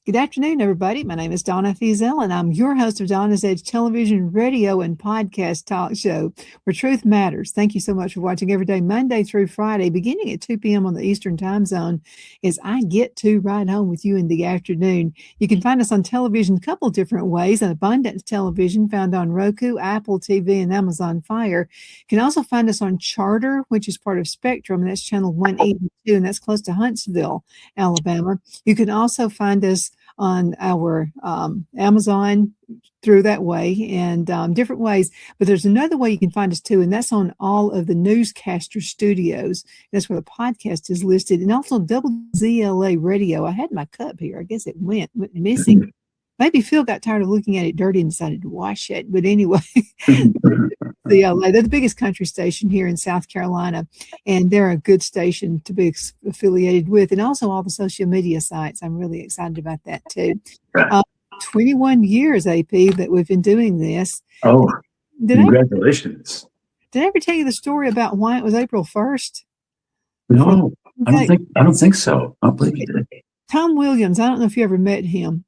Good afternoon, everybody. My name is Donna, and I'm your host of Donna's Edge television, radio, and podcast talk show where truth matters. Thank you so much for watching every day, Monday through Friday, beginning at 2 p.m. on the Eastern Time Zone, as I get to ride home with you in the afternoon. You can find us on television a couple different ways. Abundance Television, found on Roku, Apple TV, and Amazon Fire. You can also find us on Charter, which is part of Spectrum, and that's channel 182, and that's close to Huntsville, Alabama. You can also find us on our Amazon through that way and different ways. But there's another way you can find us too, and that's on all of the newscaster studios. That's where the podcast is listed, and also WZLA Radio. I had my cup here. I guess it went missing. Maybe Phil got tired of looking at it dirty and decided to wash it. But anyway, they're the biggest country station here in South Carolina, and they're a good station to be affiliated with, and also all the social media sites. I'm really excited about that too. 21 years, AP, that we've been doing this. Oh, congratulations. Did I ever tell you the story about why it was April 1st? No, I don't think so. I don't believe you did. Tom Williams, I don't know if you ever met him.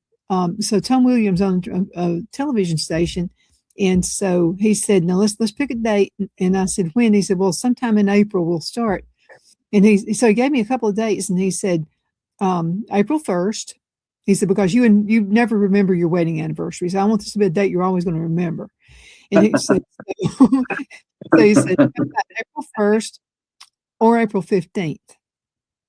So Tom Williams owned a television station, and so he said, "Now let's pick a date." And I said, "When?" He said, "Well, sometime in April we'll start." And so he gave me a couple of dates, and he said, "April 1st." He said, "Because you never remember your wedding anniversary, so I want this to be a date you're always going to remember." And he said, so he said, "April 1st or April 15th."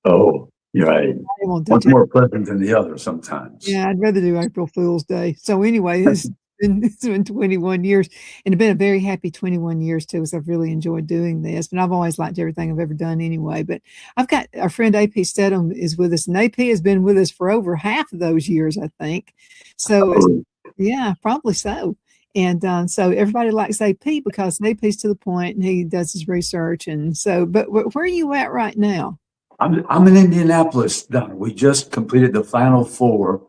Oh. You're right. One's more pleasant than the other sometimes. Yeah, I'd rather do April Fool's Day. So anyway, it's been 21 years, and it's been a very happy 21 years too, because I've really enjoyed doing this. And I've always liked everything I've ever done anyway. But I've got our friend AP Steadham is with us, and AP has been with us for over half of those years, I think. So yeah, probably so. And so everybody likes AP because AP's to the point, and he does his research. And so, but where are you at right now? I'm in Indianapolis, Donna. We just completed the Final Four.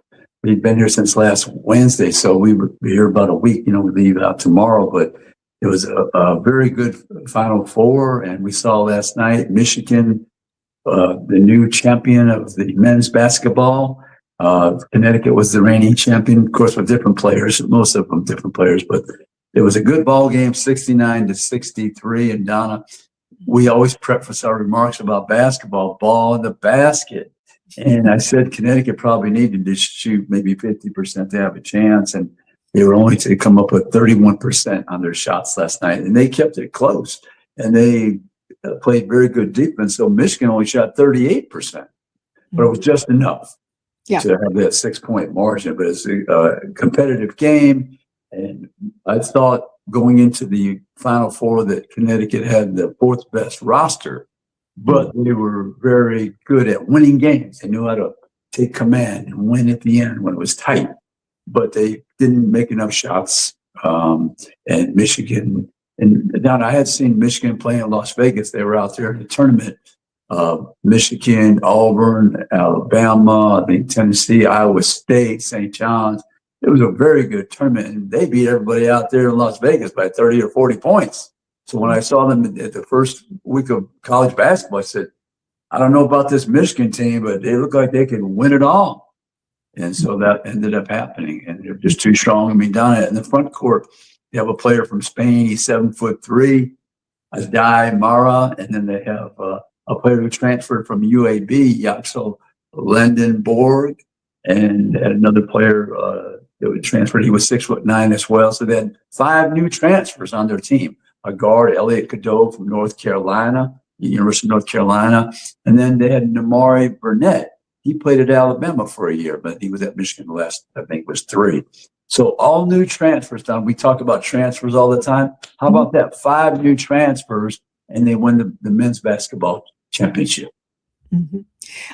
We've been here since last Wednesday, so we were here about a week. We leave out tomorrow, but it was a very good Final Four, and we saw last night Michigan, the new champion of the men's basketball. Connecticut was the reigning champion, of course, with different players, most of them different players, but it was a good ball game, 69-63, and Donna, we always preface our remarks about basketball, ball in the basket. And I said Connecticut probably needed to shoot maybe 50% to have a chance. And they were only to come up with 31% on their shots last night. And they kept it close. And they played very good defense. So Michigan only shot 38%. But it was just enough to have that 6-point margin. But it's a competitive game. And I thought going into the Final Four that Connecticut had the fourth best roster, but they were very good at winning games. They knew how to take command and win at the end when it was tight, but they didn't make enough shots. And Michigan, and now I had seen Michigan play in Las Vegas. They were out there in the tournament. Michigan, Auburn, Alabama, I think Tennessee, Iowa State, St. John's. It was a very good tournament, and they beat everybody out there in Las Vegas by 30 or 40 points. So when I saw them at the first week of college basketball, I said, I don't know about this Michigan team, but they look like they could win it all. And so that ended up happening, and they're just too strong. I mean, down in the front court, they have a player from Spain. He's 7'3", Adai Mara, and then they have a player who transferred from UAB, Yaxel Lendenborg, and another player that was transferred. He was 6'9" as well. So they had 5 new transfers on their team. A guard, Elliot Cadeau from North Carolina, the University of North Carolina. And then they had Namari Burnett. He played at Alabama for a year, but he was at Michigan the last, I think, was 3. So all new transfers, Don. We talk about transfers all the time. How about that? 5 new transfers, and they won the men's basketball championship. Mm-hmm.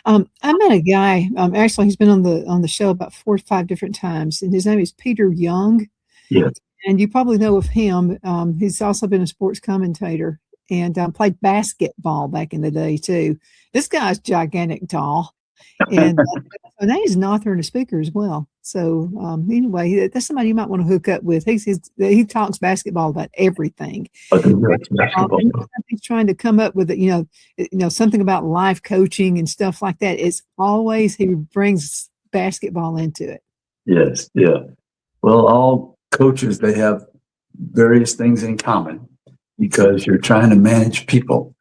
I met a guy. Actually, he's been on the show about 4 or 5 different times, and his name is Peter Young. Yes. And you probably know of him. He's also been a sports commentator and played basketball back in the day too. This guy's gigantic tall, and now he's an author and a speaker as well. So anyway, that's somebody you might want to hook up with. He talks basketball about everything. Basketball. He's trying to come up with something about life coaching and stuff like that. It's always he brings basketball into it. Yes. Yeah. Well, all coaches, they have various things in common because you're trying to manage people,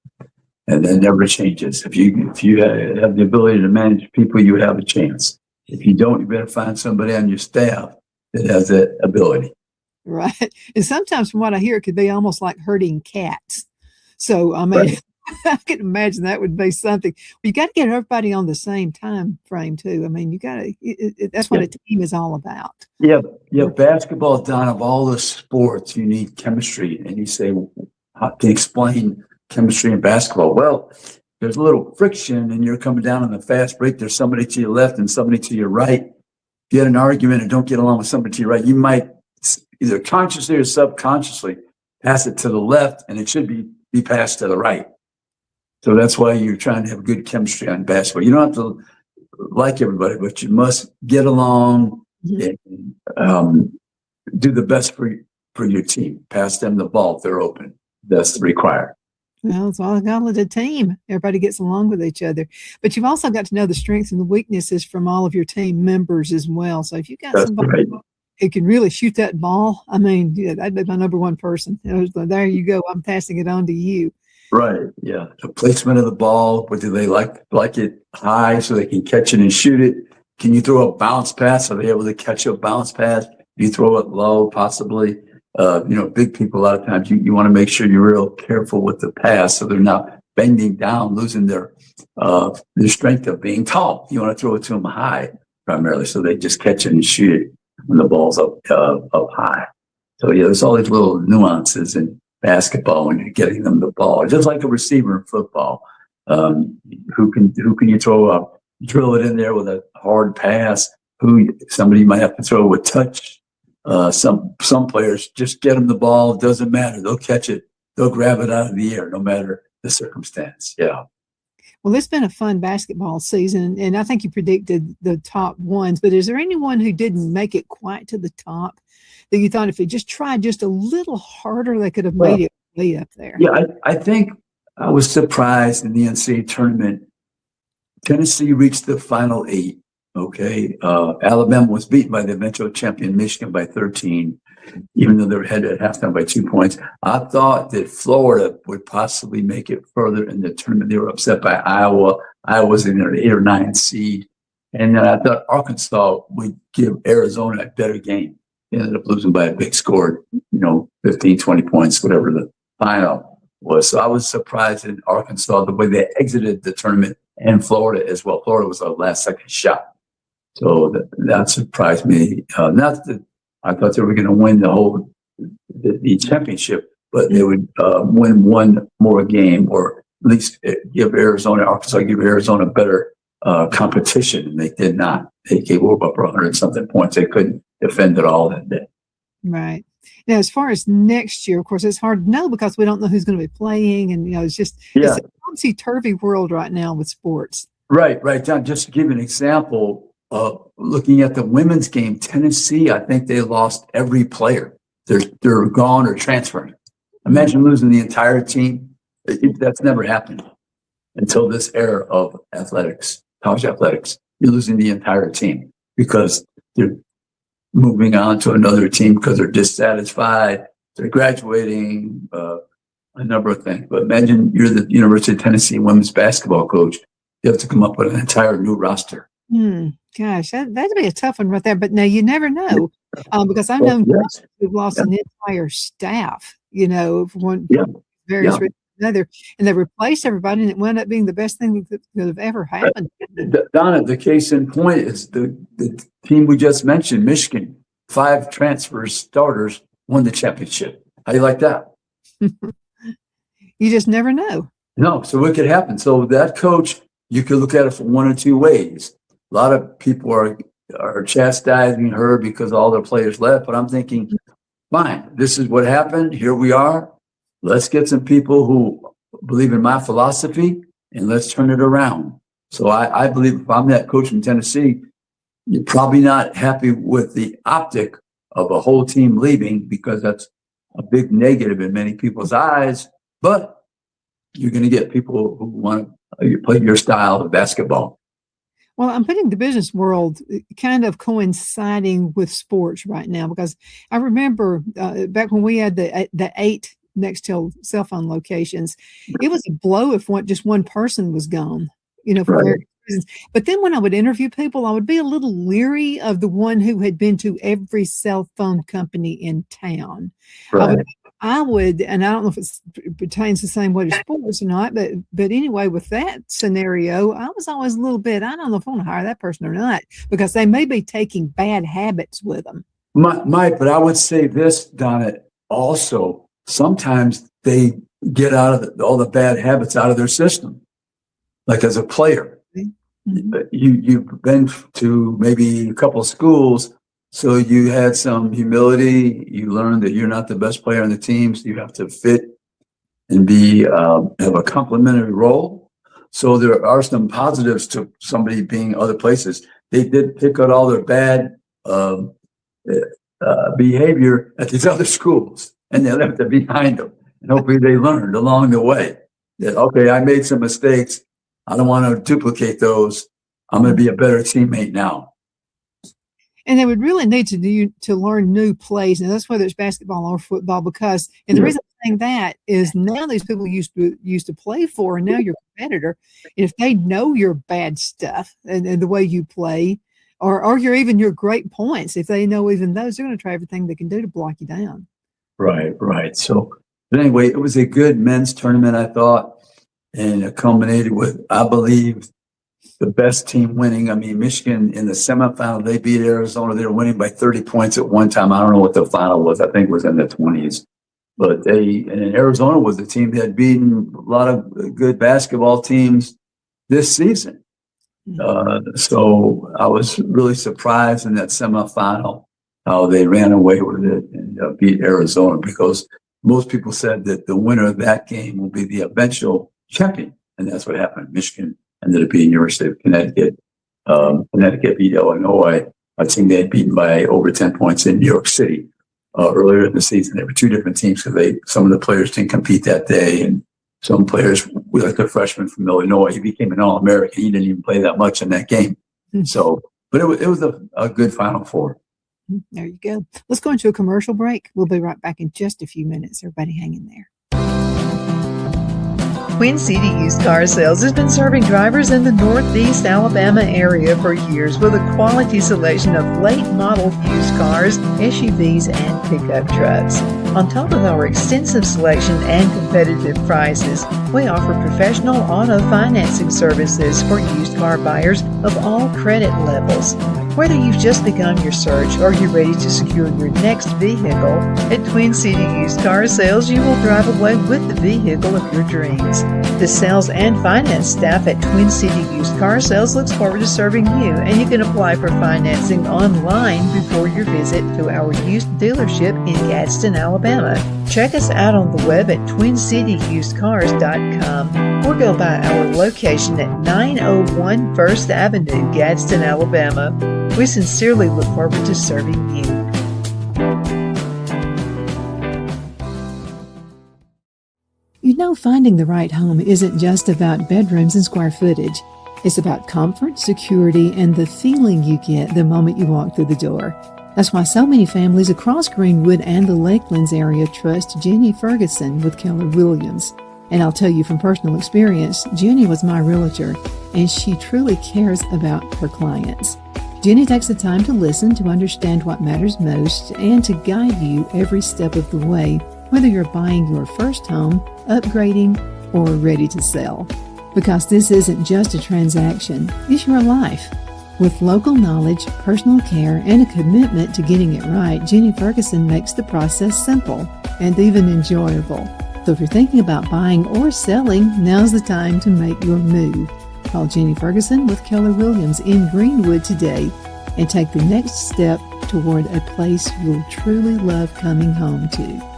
and that never changes. If you have the ability to manage people, you have a chance. If you don't, you better find somebody on your staff that has that ability. Right. And sometimes from what I hear, it could be almost like herding cats. So, I mean, Right. I can imagine that would be something. You got to get everybody on the same time frame too. I mean, you got to, that's what a team is all about. Yeah. Basketball, Don, of all the sports, you need chemistry. And you say, how can you explain chemistry in basketball? Well, there's a little friction and you're coming down on the fast break. There's somebody to your left and somebody to your right. If you had an argument and don't get along with somebody to your right, you might either consciously or subconsciously pass it to the left, and it should be passed to the right. So that's why you're trying to have good chemistry on basketball. You don't have to like everybody, but you must get along and do the best for your team. Pass them the ball if they're open. That's required. Well, it's all about a team. Everybody gets along with each other. But you've also got to know the strengths and the weaknesses from all of your team members as well. So if you got somebody who can really shoot that ball, I mean, yeah, that'd be my number one person. There you go. I'm passing it on to you. Right. Yeah. The placement of the ball. What do they like it high so they can catch it and shoot it? Can you throw a bounce pass? Are they able to catch a bounce pass? Do you throw it low, possibly? Big people, a lot of times you want to make sure you're real careful with the pass so they're not bending down, losing their strength of being tall. You want to throw it to them high primarily so they just catch it and shoot it when the ball's up high. So yeah, there's all these little nuances in basketball when you're getting them the ball, just like a receiver in football. Who can you throw up, drill it in there with a hard pass? Somebody might have to throw with touch. Some players just get them the ball. It doesn't matter. They'll catch it. They'll grab it out of the air, no matter the circumstance. Yeah. Well, it's been a fun basketball season, and I think you predicted the top ones. But is there anyone who didn't make it quite to the top that you thought if they just tried just a little harder, they could have made it way up there? Yeah, I think I was surprised in the NCAA tournament. Tennessee reached the final 8. Okay. Alabama was beaten by the eventual champion Michigan by 13, even though they were ahead at halftime by 2 points. I thought that Florida would possibly make it further in the tournament. They were upset by Iowa. Iowa was in their 8 or 9 seed. And then I thought Arkansas would give Arizona a better game. They ended up losing by a big score, 15, 20 points, whatever the final was. So I was surprised in Arkansas, the way they exited the tournament, and Florida as well. Florida was our last second shot. So that surprised me. Not that I thought they were going to win the championship, but they would win one more game, or at least give Arizona better competition, and they did not. They gave up 100-something points. They couldn't defend it all that day. Right. Now, as far as next year, of course, it's hard to know because we don't know who's going to be playing, and it's a topsy-turvy world right now with sports. Right, John. Just to give you an example. Looking at the women's game, Tennessee, I think they lost every player. They're gone or transferring. Imagine losing the entire team. That's never happened until this era of athletics, college athletics. You're losing the entire team because they're moving on to another team because they're dissatisfied. They're graduating, a number of things. But imagine you're the University of Tennessee women's basketball coach. You have to come up with an entire new roster. Gosh, that'd be a tough one right there. But now you never know, because I've known who've lost an entire staff, for one various reasons or another, and they replaced everybody, and it wound up being the best thing that could have ever happened. Donna, the case in point is the team we just mentioned, Michigan. 5 transfers, starters, won the championship. How do you like that? You just never know. No, so it could happen. So that coach you could look at it from one or two ways. A lot of people are chastising her because all their players left, but I'm thinking, fine, this is what happened. Here we are. Let's get some people who believe in my philosophy and let's turn it around. So I believe if I'm that coach from Tennessee, you're probably not happy with the optic of a whole team leaving because that's a big negative in many people's eyes, but you're going to get people who want to play your style of basketball. Well, I'm putting the business world kind of coinciding with sports right now because I remember back when we had the 8 Nextel cell phone locations, it was a blow if just one person was gone, for Right. various reasons. But then when I would interview people, I would be a little leery of the one who had been to every cell phone company in town. Right. I would, and I don't know if it pertains the same way to sports or not, but anyway, with that scenario, I was always a little bit, I don't know if I want to hire that person or not, because they may be taking bad habits with them. Mike, but I would say this, Donna, also, sometimes they get out of all the bad habits out of their system. Like as a player, you've been to maybe a couple of schools, so you had some humility. You learned that you're not the best player on the team, so you have to fit and have a complementary role. So there are some positives to somebody being other places. They did pick out all their bad behavior at these other schools, and they left it behind them. And hopefully they learned along the way that, okay, I made some mistakes. I don't want to duplicate those. I'm going to be a better teammate now. And they would really need to learn new plays. And that's whether it's basketball or football, because, and the reason I'm saying that is now these people used to play for, and now you're a competitor. If they know your bad stuff and the way you play, or your great points, if they know even those, they're going to try everything they can do to block you down. Right. So, but anyway, it was a good men's tournament, I thought, and it culminated with, I believe, the best team winning. I mean, Michigan in the semifinal, they beat Arizona. They were winning by 30 points at one time. I don't know what the final was. I think it was in the 20s. But Arizona was the team that had beaten a lot of good basketball teams this season. So I was really surprised in that semifinal how they ran away with it and beat Arizona, because most people said that the winner of that game will be the eventual champion. And that's what happened. Michigan ended up being University of Connecticut. Connecticut beat Illinois, a team they had beaten by over 10 points in New York City earlier in the season. There were two different teams because some of the players didn't compete that day, and some players, like the freshman from Illinois, he became an All-American. He didn't even play that much in that game. So, but it was a good Final Four. There you go. Let's go into a commercial break. We'll be right back in just a few minutes. Everybody hang in there. Twin City Used Car Sales has been serving drivers in the Northeast Alabama area for years with a quality selection of late model used cars, SUVs, and pickup trucks. On top of our extensive selection and competitive prices, we offer professional auto financing services for used car buyers of all credit levels. Whether you've just begun your search or you're ready to secure your next vehicle, at Twin City Used Car Sales, you will drive away with the vehicle of your dreams. The sales and finance staff at Twin City Used Car Sales looks forward to serving you, and you can apply for financing online before your visit to our used dealership in Gadsden, Alabama. Check us out on the web at twincityusedcars.com or go by our location at 901 First Avenue, Gadsden, Alabama. We sincerely look forward to serving you. You know, finding the right home isn't just about bedrooms and square footage. It's about comfort, security, and the feeling you get the moment you walk through the door. That's why so many families across Greenwood and the Lakelands area trust Jenny Ferguson with Keller Williams. And I'll tell you from personal experience, Jenny was my realtor, and she truly cares about her clients. Jenny takes the time to listen, to understand what matters most, and to guide you every step of the way, whether you're buying your first home, upgrading, or ready to sell. Because this isn't just a transaction, it's your life. With local knowledge, personal care, and a commitment to getting it right, Jenny Ferguson makes the process simple and even enjoyable. So if you're thinking about buying or selling, now's the time to make your move. Call Jenny Ferguson with Keller Williams in Greenwood today and take the next step toward a place you'll truly love coming home to.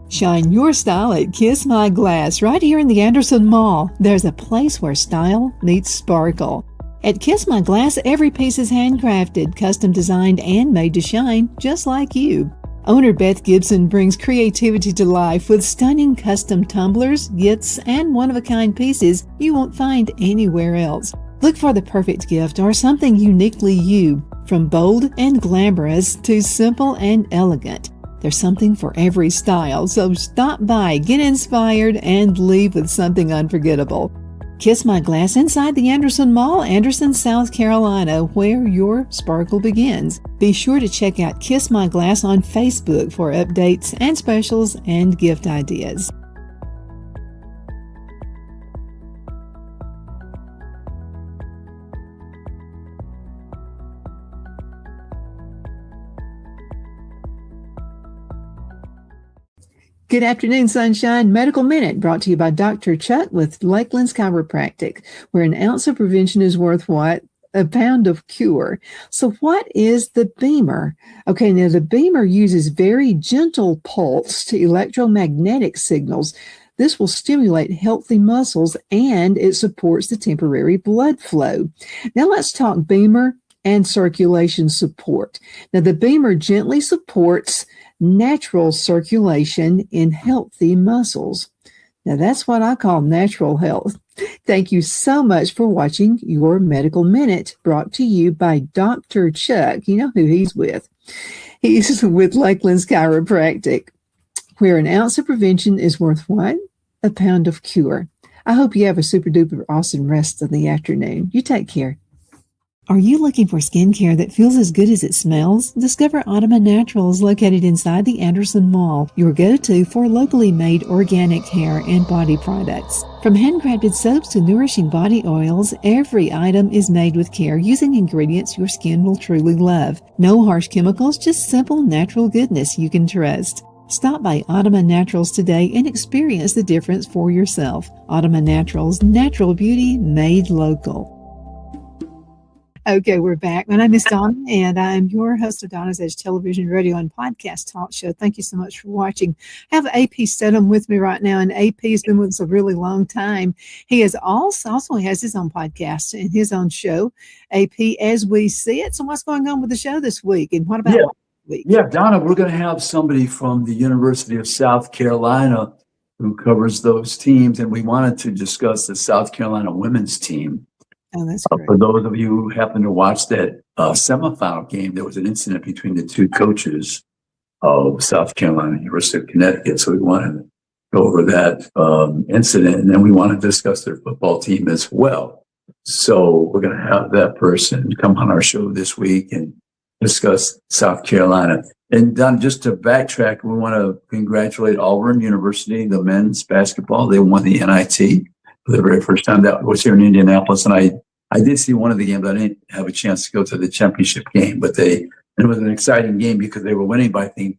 Shine your style at Kiss My Glass right here in the Anderson Mall. There's a place where style meets sparkle. At Kiss My Glass, every piece is handcrafted, custom designed, and made to shine just like you. Owner Beth Gibson brings creativity to life with stunning custom tumblers, gifts, and one-of-a-kind pieces you won't find anywhere else. Look for the perfect gift or something uniquely you, from bold and glamorous to simple and elegant. There's something for every style, so stop by, get inspired, and leave with something unforgettable. Kiss My Glass inside the Anderson Mall, Anderson, South Carolina, where your sparkle begins. Be sure to check out Kiss My Glass on Facebook for updates and specials and gift ideas. Good afternoon, Sunshine. Medical Minute brought to you by Dr. Chuck with Lakeland's Chiropractic, where an ounce of prevention is worth what? A pound of cure. So what is the Beamer? Okay, now the Beamer uses very gentle pulse to electromagnetic signals. This will stimulate healthy muscles and it supports the temporary blood flow. Now let's talk Beamer and circulation support. Now the Beamer gently supports natural circulation in healthy muscles. Now that's what I call natural health. Thank you so much for watching your Medical Minute brought to you by Dr. Chuck. You know who he's with. He's with Lakeland's Chiropractic, where an ounce of prevention is worth what? A pound of cure. I hope you have a super duper awesome rest of the afternoon. You take care. Are you looking for skincare that feels as good as it smells? Discover Automa Naturals, located inside the Anderson Mall, your go-to for locally made organic hair and body products. From handcrafted soaps to nourishing body oils, every item is made with care using ingredients your skin will truly love. No harsh chemicals, just simple, natural goodness you can trust. Stop by Automa Naturals today and experience the difference for yourself. Automa Naturals, natural beauty made local. Okay, we're back. My name is Donna, and I'm your host of Donna's Edge Television, Radio, and Podcast Talk Show. Thank you so much for watching. I have AP Steadham with me right now, and AP has been with us a really long time. He is also has his own podcast and his own show, AP As We See It. So what's going on with the show this week, and what about last week? Yeah, Donna, we're going to have somebody from the University of South Carolina who covers those teams, and we wanted to discuss the South Carolina women's team. Oh, that's great. For those of you who happen to watch that semifinal game, there was an incident between the two coaches of South Carolina, University of Connecticut. So we wanted to go over that incident, and then we want to discuss their football team as well. So we're going to have that person come on our show this week and discuss South Carolina. And Don, just to backtrack, we want to congratulate Auburn University, the men's basketball. They won the NIT. For the very first time. That was here in Indianapolis, and I did see one of the games. I didn't have a chance to go to the championship game, but it was an exciting game because they were winning by, I think,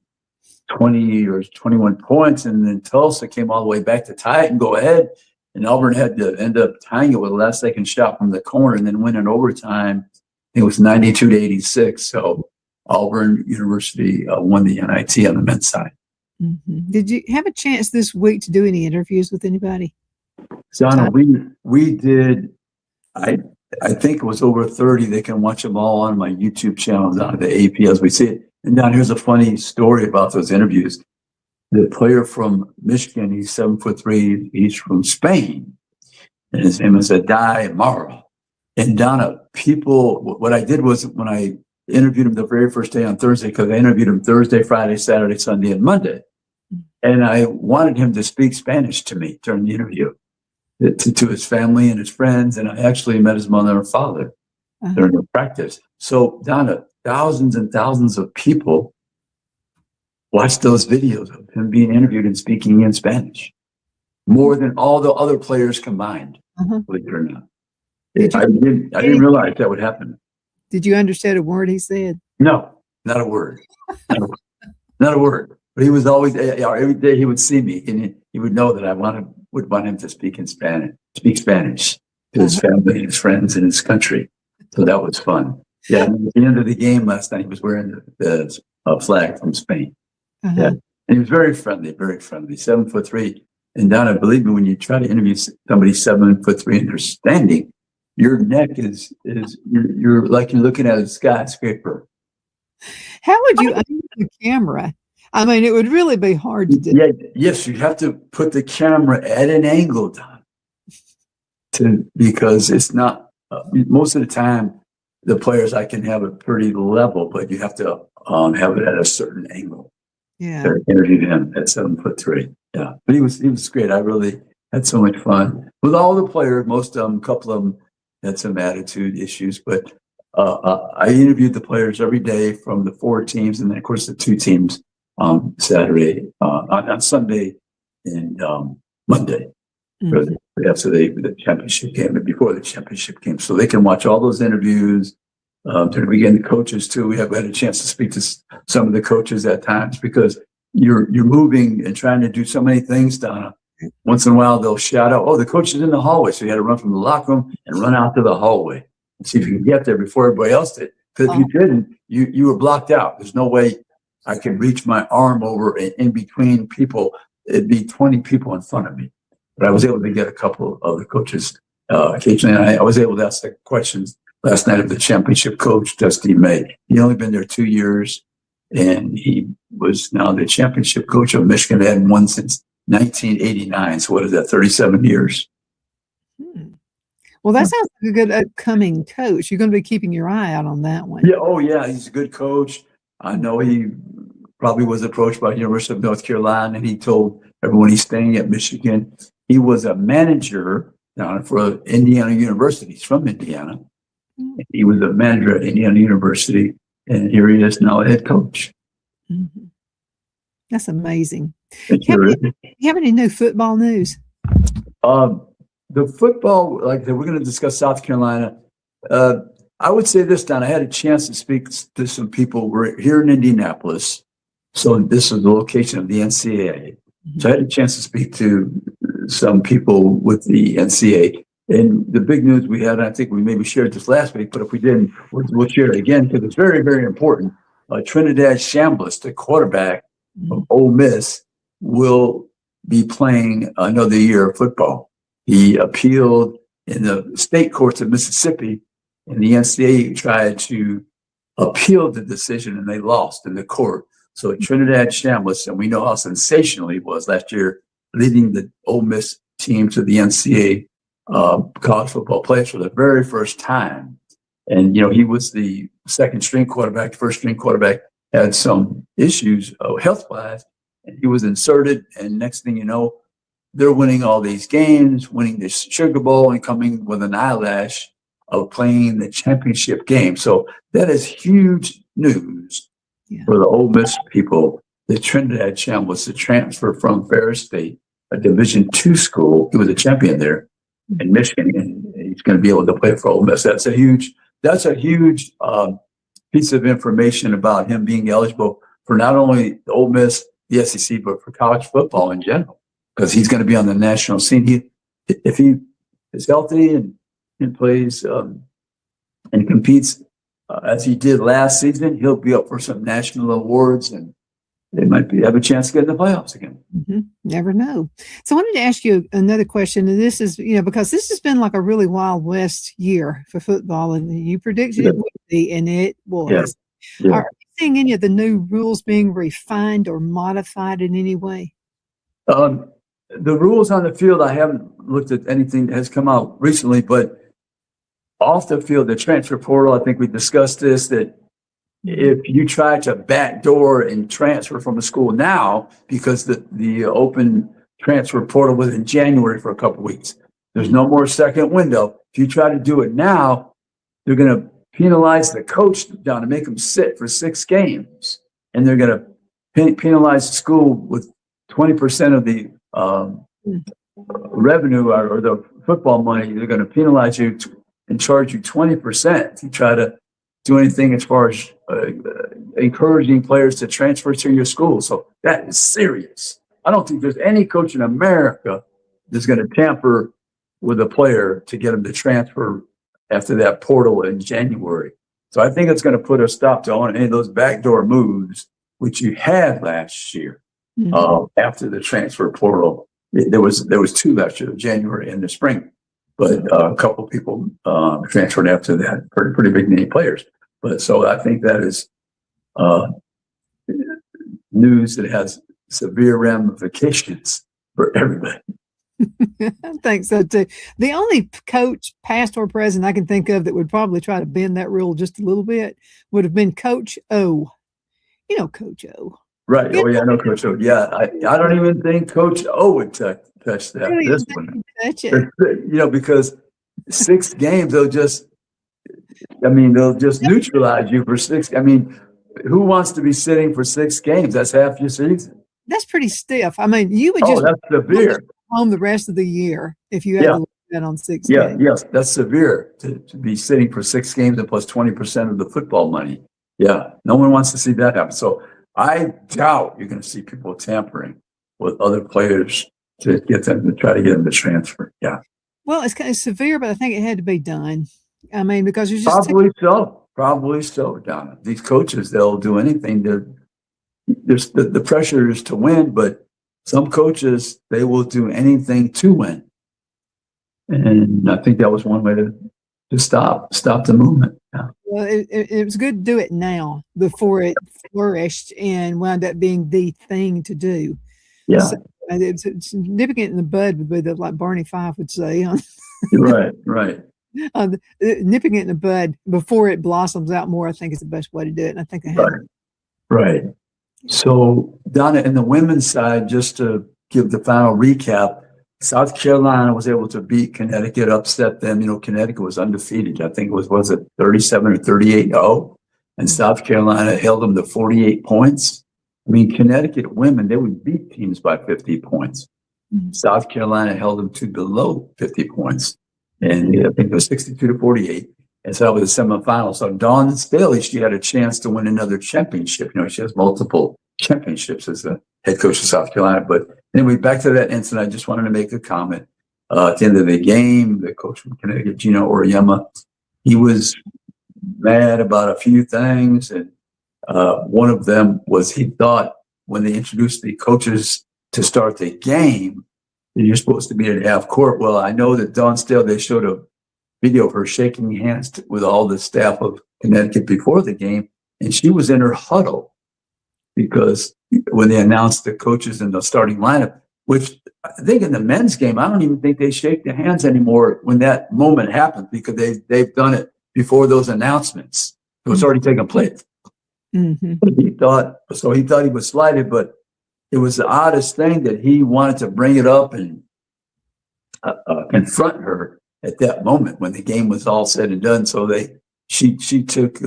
20 or 21 points, and then Tulsa came all the way back to tie it and go ahead, and Auburn had to end up tying it with a last-second shot from the corner and then win in overtime. I think it was 92-86, so Auburn University won the NIT on the men's side. Mm-hmm. Did you have a chance this week to do any interviews with anybody? Donna, we did, I think it was over 30. They can watch them all on my YouTube channel, Donna, the AP As We See It. And Don, here's a funny story about those interviews. The player from Michigan, he's 7'3", he's from Spain, and his name is Adai Mara. And Donna, what I did was when I interviewed him the very first day on Thursday, because I interviewed him Thursday, Friday, Saturday, Sunday, and Monday. And I wanted him to speak Spanish to me during the interview, to his family and his friends. And I actually met his mother and father during the practice. So, Donna, thousands and thousands of people watched those videos of him being interviewed and speaking in Spanish, more than all the other players combined, believe it or not. I didn't realize that would happen. Did you understand a word he said? No, not a word. Not a word. But he was always, every day he would see me and he would know that I want to would want him to speak Spanish to his family, his friends, and his country. So that was fun. Yeah, and at the end of the game last night, he was wearing the flag from Spain. Yeah, and he was very friendly, 7'3". And Donna, believe me, when you try to interview somebody 7'3" and they're standing, your neck is you're like you're looking at a skyscraper. How would you aim the camera? I mean, it would really be hard to do. Yeah, yes, you have to put the camera at an angle, Donna, because it's not most of the time. The players I can have it pretty level, but you have to have it at a certain angle. Yeah. So I interviewed him at 7'3". Yeah, but he was great. I really had so much fun with all the players. Most of them, a couple of them had some attitude issues, but I interviewed the players every day from the 4 teams, and then of course the 2 teams on Saturday, on Sunday, and Monday. After the championship game and before the championship game, so they can watch all those interviews. During the weekend, the coaches too. We had a chance to speak to some of the coaches at times because you're moving and trying to do so many things, Donna. Once in a while, they'll shout out, "Oh, the coach is in the hallway!" So you had to run from the locker room and run out to the hallway and see if you can get there before everybody else did. Because if you didn't, you were blocked out. There's no way I could reach my arm over in between people. It'd be 20 people in front of me. But I was able to get a couple of the coaches occasionally. And I was able to ask the questions last night of the championship coach, Dusty May. He only been there 2 years, and he was now the championship coach of Michigan. They hadn't won since 1989. So what is that, 37 years? Well, that sounds like a good upcoming coach. You're going to be keeping your eye out on that one. Yeah. Oh, yeah. He's a good coach. I know he probably was approached by the University of North Carolina, and he told everyone he's staying at Michigan. He was a manager for Indiana University. He's from Indiana. He was a manager at Indiana University, and here he is now a head coach. That's amazing. Do you have any new football news? The football, like we're going to discuss South Carolina. I would say this, Don. I had a chance to speak to some people. We're here in Indianapolis, so this is the location of the NCAA. So I had a chance to speak to some people with the NCAA. And the big news we had, and I think we maybe shared this last week, but if we didn't, we'll share it again because it's very, very important. Trinidad Chambliss, the quarterback of Ole Miss, will be playing another year of football. He appealed in the state courts of Mississippi, and the NCAA tried to appeal the decision, and they lost in the court. So Trinidad Chambliss, and we know how sensational he was last year, leading the Ole Miss team to the NCAA college football playoffs for the very first time. And, he was the second string quarterback. The first string quarterback had some issues health-wise, and he was inserted. And next thing you know, they're winning all these games, winning the Sugar Bowl, and coming with an eyelash of playing the championship game. So that is huge news for the Ole Miss people. The Trinidad Chambliss, the transfer from Ferris State, a Division II school. He was a champion there in Michigan, and he's going to be able to play for Ole Miss. That's a huge piece of information about him being eligible for not only the Ole Miss, the SEC, but for college football in general, because he's going to be on the national scene. If he is healthy and plays and competes as he did last season, he'll be up for some national awards, and they might have a chance to get in the playoffs again. Never know. So I wanted to ask you another question. And this is, because this has been like a really Wild West year for football, and you predicted it would be, and it was. Yeah. Are you seeing any of the new rules being refined or modified in any way? The rules on the field, I haven't looked at anything that has come out recently, but off the field, the transfer portal, I think we discussed this, that if you try to backdoor and transfer from a school now, because the open transfer portal was in January for a couple of weeks, there's no more second window. If you try to do it now, they're going to penalize the coach down to make him sit for 6 games, and they're going to penalize the school with 20% of the revenue or the football money. They're going to penalize you and charge you 20% if you try to do anything as far as encouraging players to transfer to your school. So that is serious. I don't think there's any coach in America is going to tamper with a player to get him to transfer after that portal in January. So I think it's going to put a stop to any of those backdoor moves, which you had last year. After the transfer portal, there was two last year, January and the spring, but a couple of people transferred after that, pretty big name players. But so I think that is news that has severe ramifications for everybody. I think so too. The only coach, past or present, I can think of that would probably try to bend that rule just a little bit would have been Coach O. You know, Coach O. Right. Oh, yeah, I know Coach O. Yeah, I don't even think Coach O would touch that. This one. Touch it. You know, because 6 games, they'll just neutralize you for 6. I mean, who wants to be sitting for 6 games? That's half your season. That's pretty stiff. I mean, you would just that's severe. Home the rest of the year if you had to look at that on 6 games. games. Yes, that's severe to be sitting for 6 games and plus 20% of the football money. Yeah, no one wants to see that happen. So I doubt you're going to see people tampering with other players to try to get them to transfer. Yeah. Well, it's kind of severe, but I think it had to be done. I mean, because you're just probably so, Donna. These coaches, they'll do anything. There's the pressure is to win, but some coaches, they will do anything to win. And I think that was one way to stop the movement. Yeah. Well, it was good to do it now before it flourished and wound up being the thing to do. Yeah. So, it's nipping in the bud would be like Barney Fife would say. Right. Nipping it in the bud before it blossoms out more, I think is the best way to do it. And I think they have. Right. So, Donna, in the women's side, just to give the final recap, South Carolina was able to beat Connecticut, upset them. You know, Connecticut was undefeated. I think it was it 37 or 38-0? And South Carolina held them to 48 points. I mean, Connecticut women, they would beat teams by 50 points. South Carolina held them to below 50 points. And I think it was 62-48. And so that was the semifinal. So Dawn Staley, she had a chance to win another championship. You know, she has multiple championships as the head coach of South Carolina. But anyway, back to that incident, I just wanted to make a comment. At the end of the game, the coach from Connecticut, Gino Oriyama, he was mad about a few things. And one of them was he thought when they introduced the coaches to start the game, that you're supposed to be at half court. Well, I know that Dawn Staley, they showed a video of her shaking hands with all the staff of Connecticut before the game, and she was in her huddle because when they announced the coaches in the starting lineup, which I think in the men's game, I don't even think they shake their hands anymore when that moment happens because they've done it before those announcements. It was already taken place. Mm-hmm. He thought he was slighted, but it was the oddest thing that he wanted to bring it up and confront her at that moment when the game was all said and done. So she took,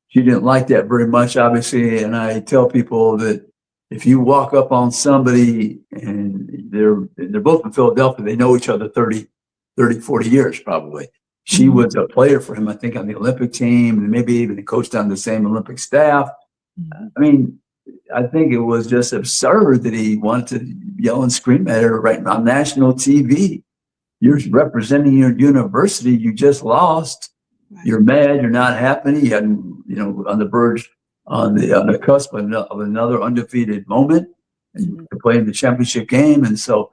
she didn't like that very much, obviously. And I tell people that if you walk up on somebody and they're both in Philadelphia, they know each other 30, 40 years probably. She was a player for him, I think, on the Olympic team, and maybe even coached on the same Olympic staff. I mean, I think it was just absurd that he wanted to yell and scream at her right on national TV. You're representing your university. You just lost. You're mad. You're not happy. You hadn't, on the verge, on the cusp of another undefeated moment. And you're playing the championship game. And so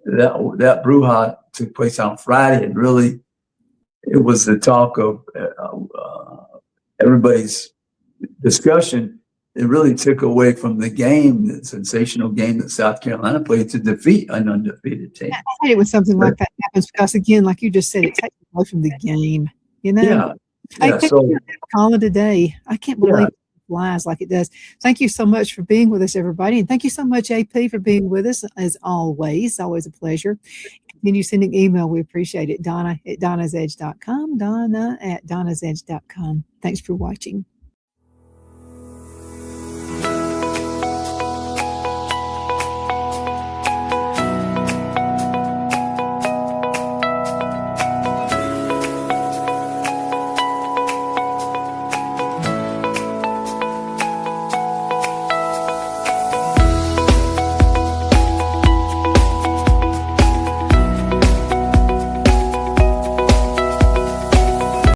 that brouhaha took place on Friday. And really, it was the talk of everybody's discussion. It really took away from the game, the sensational game that South Carolina played to defeat an undefeated team. I hate it when something like that happens because, again, like you just said, it takes away from the game. Yeah. Call it a day. I can't believe it flies like it does. Thank you so much for being with us, everybody. And thank you so much, AP, for being with us, as always. Always a pleasure. Continue sending email. We appreciate it. Donna at donnasedge.com. Donna at donnasedge.com. Thanks for watching.